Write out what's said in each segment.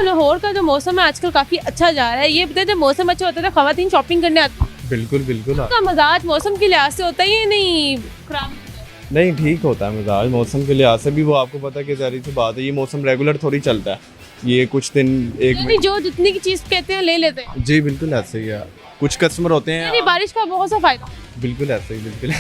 लाहौर का जो मौसम है आजकल काफ़ी अच्छा जा रहा है। ये बताइए जब मौसम अच्छा होता है तो ख़वातीन शॉपिंग करने आती हैं। बिल्कुल बिल्कुल। उसका मजाज मौसम के लिहाज से होता है या नहीं खराब? नहीं, ठीक होता है मिजाज मौसम के लिहाज से भी। वो आपको पता है कि ज़ाहिर सी बात है, ये मौसम रेगुलर थोड़ी चलता है, ये कुछ दिन एक यानी जो जितनी की चीज़ कहते हैं ले लेते हैं। जी बिल्कुल ऐसे ही है। कुछ कस्टमर होते यानी हैं बारिश का बहुत सा फ़ायदा। बिल्कुल ऐसे ही बिल्कुल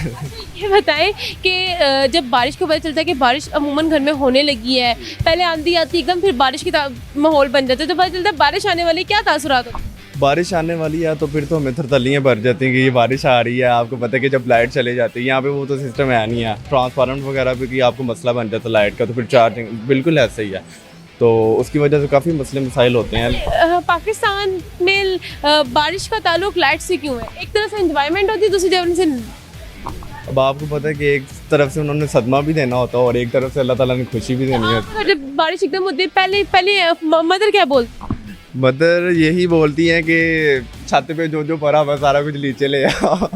ये बताएं कि जब बारिश को पता चलता है कि बारिश अमूमन घर में होने लगी है, पहले आंधी आती एकदम, फिर बारिश की माहौल बन जाता है, तो पता चलता है बारिश आने वाली, क्या तासुरात होते हैं? बारिश आने वाली है तो फिर तो हमें थरथलियाँ भर जाती हैं कि ये बारिश आ रही है। आपको पता है कि जब लाइट चले जाती है, यहाँ पे वो तो सिस्टम है नहीं है, ट्रांसफार्मर वगैरह पे कि आपको मसला बन जाता है लाइट का, तो फिर चार्जिंग बिल्कुल ऐसे ही है। तो उसकी वजह से काफ़ी मसले मसाइल होते हैं। पाकिस्तान में बारिश का ताल्लुक लाइट से क्यों है? एक तरह से एंजॉयमेंट होती है, दूसरी तरफ से अब आपको पता है कि एक तरफ से उन्होंने सदमा भी देना होता है और एक तरफ से अल्लाह ताला ने खुशी भी देनी होती है। जब बारिश एकदम होती है पहले पहले मदर क्या बोलती? मदर यही बोलती हैं कि छत पे जो जो पड़ा हुआ सारा कुछ नीचे ले आओ।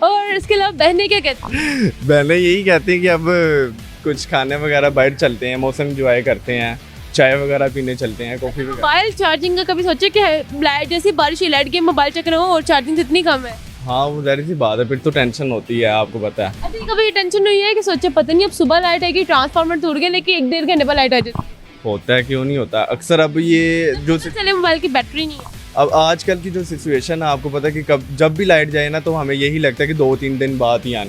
और इसके अलावा बहनें क्या कहती हैं? बहनें यही कहती हैं कि अब कुछ खाने वगैरह बाहर चलते हैं, मौसम इंजॉय करते हैं, चाय वगैरह पीने चलते हैं, कॉफ़ी वगैरह। मोबाइल चार्जिंग का कभी सोचे कि लाइट जैसी बारिश, लाइट के मोबाइल चेक हो और चार्जिंग इतनी कम है? हाँ, वो ज़ाहिर सी बात है, फिर तो टेंशन होती है, आपको पता है। अभी कभी टेंशन नहीं है कि सोचे पता नहीं अब सुबह लाइट आएगी, ट्रांसफार्मर टूट गया, लेकिन एक डेढ़ घंटे बाद लाइट आ जाती है? होता है, क्यों नहीं होता। अक्सर अब ये जो चले मोबाइल की बैटरी नहीं है। अब आजकल की जो सिचुएशन है, आपको पता है कि कब जब भी लाइट जाए ना तो हमें यही लगता है कि 2-3 दिन बाद ही आनी